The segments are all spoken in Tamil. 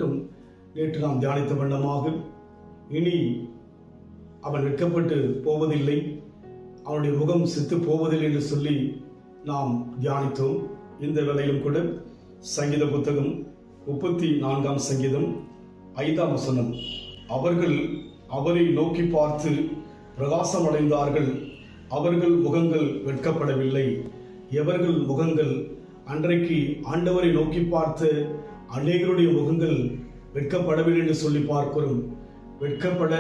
மட்டும் நேற்று நாம் தியானித்த வண்ணமாக இனி அவன் வெட்கப்பட்டு போவதில்லை, அவனுடைய முகம் செத்து போவதில்லை என்று சொல்லி நாம் தியானித்தோம். இந்த வேளையிலும் கூட சங்கீத புத்தகம் 34 சங்கீதம் 5 வசனம், அவர்கள் அவரை நோக்கி பார்த்து பிரகாசம் அடைந்தார்கள், அவர்கள் முகங்கள் வெட்கப்படவில்லை. எவர்கள் முகங்கள்? அன்றைக்கு ஆண்டவரை நோக்கி பார்த்த அநேகருடைய முகங்கள் வெட்கப்படவில்லை என்று சொல்லி பார்க்கிறோம். வெட்கப்பட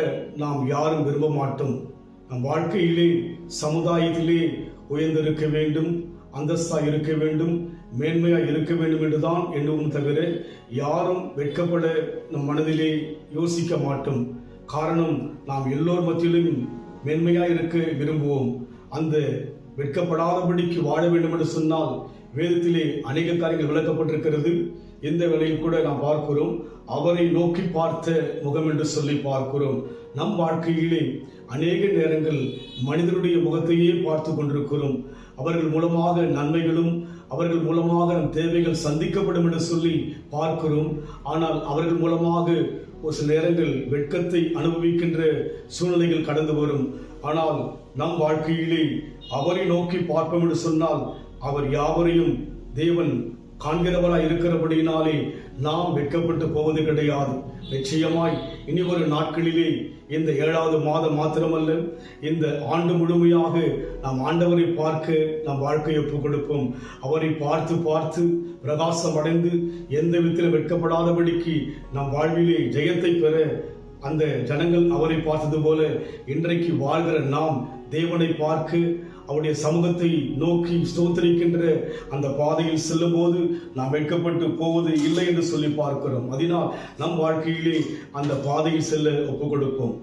நாம் யாரும் விரும்ப மாட்டோம். நம் வாழ்க்கையிலே சமுதாயத்திலே உயர்ந்திருக்க வேண்டும், அந்தஸ்தாக இருக்க வேண்டும், மேன்மையாக இருக்க வேண்டும் என்றுதான் எண்ணுவோம் தவிர யாரும் வெட்கப்பட நம் மனதிலே யோசிக்க மாட்டோம். காரணம், நாம் எல்லோர் மத்தியிலும் மேன்மையாக இருக்க விரும்புவோம். அந்த வெட்கப்படாதபடிக்கு வாழ வேண்டும் என்று சொன்னால் வேதத்திலே அநேக காரியங்கள் விளக்கப்பட்டிருக்கிறது. இந்த வேளையில் கூட நாம் பார்க்கிறோம், அவரை நோக்கி பார்த்த முகம் என்று சொல்லி பார்க்கிறோம். நம் வாழ்க்கையிலே அநேக நேரங்கள் மனிதனுடைய முகத்தையே பார்த்து கொண்டிருக்கிறோம். அவர்கள் மூலமாக நன்மைகளும் அவர்கள் மூலமாக நம் தேவைகள் சந்திக்கப்படும் என்று சொல்லி பார்க்கிறோம். ஆனால் அவர்கள் மூலமாக ஒரு சில நேரங்கள் வெட்கத்தை அனுபவிக்கின்ற சூழ்நிலைகள் கடந்து வரும். ஆனால் நம் வாழ்க்கையிலே அவரை நோக்கி பார்ப்போம் என்று சொன்னால் அவர் யாவரையும் தேவன் காண்கிறவராய் இருக்கிறபடியினாலே நாம் வெட்கப்பட்டு போவது கிடையாது. நிச்சயமாய் இனி ஒரு நாட்களிலே இந்த 7வது மாதம் மாத்திரமல்ல, இந்த ஆண்டு முழுமையாக நாம் ஆண்டவரை பார்க்க நம் வாழ்க்கையை ஒப்புக் கொடுப்போம். அவரை பார்த்து பார்த்து பிரகாசம் அடைந்து எந்த விதத்திலும் வெட்கப்படாதபடிக்கு நம் வாழ்விலே ஜெயத்தை பெற அந்த ஜனங்கள் அவரை பார்த்தது போல இன்றைக்கு வாழ்கிற நாம் தேவனை பார்க்க அவருடைய சமூகத்தை நோக்கி ஸ்தோத்திரிக்கின்ற அந்த பாதையில் செல்லும் போது நாம் வெட்கப்பட்டு போவது இல்லை என்று சொல்லி பார்க்கிறோம். அதனால் நம் வாழ்க்கையிலே அந்த பாதையில் செல்ல ஒப்புக் கொடுப்போம்.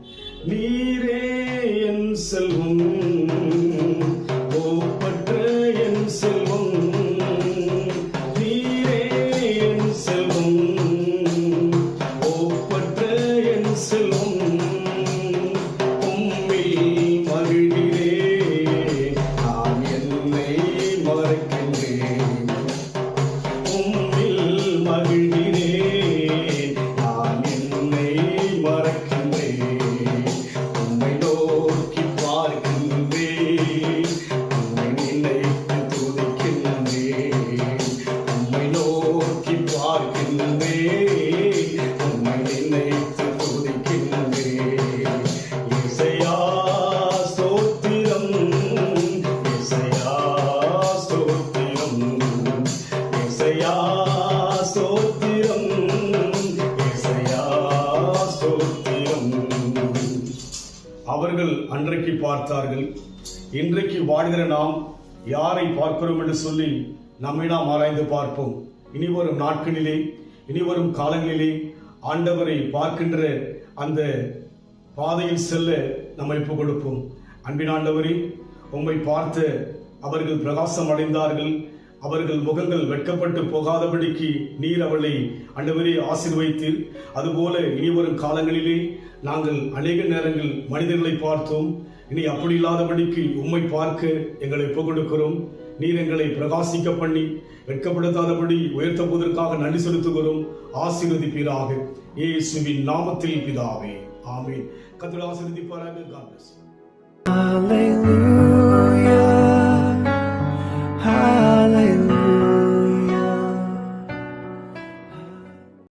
நீரே என் செல்வம், ஒப்பற்ற என் செல்வம், நீரே என் செல்வம், ஒப்பற்ற என் செல்வம், அவர்கள் அன்றைக்கு பார்த்தார்கள். இன்றைக்கு வாழ்கிற நாம் யாரை பார்க்கிறோம் என்று சொல்லி நம்மை நாம் ஆராய்ந்து பார்ப்போம். இனி வரும் நாட்களிலே, இனி வரும் காலங்களிலே ஆண்டவரை பார்க்கின்ற அந்த பாதையில் செல்ல நம்மை ஒப்புக் கொடுப்போம். அன்பின் ஆண்டவரே, உம்மை பார்த்து அவர்கள் பிரகாசம் அடைந்தார்கள், அவர்கள் முகங்கள் வெட்கப்பட்டு போகாதபடிக்கு நீர் அவளை ஆண்டவரே ஆசீர்வதித்தீர். அதுபோல இனி வரும் காலங்களிலே நாங்கள் அநேக நேரங்கள் மனிதர்களை பார்த்தோம். இனி அப்படி இல்லாதபடிக்கு உம்மை பார்க்க எங்களை ஒப்புக் கொடுக்கிறோம். நீர் எங்களை பிரகாசிக்க பண்ணி வெட்கப்படுத்தாதபடி உயர்த்துவதற்காக நன்றி செலுத்துகிறோம். ஆசீர்வதிப்பீராக இயேசுவின் நாமத்தில் பிதாவே, ஆமென். கர்த்தர் ஆசீர்வதிப்பாராக. God bless you.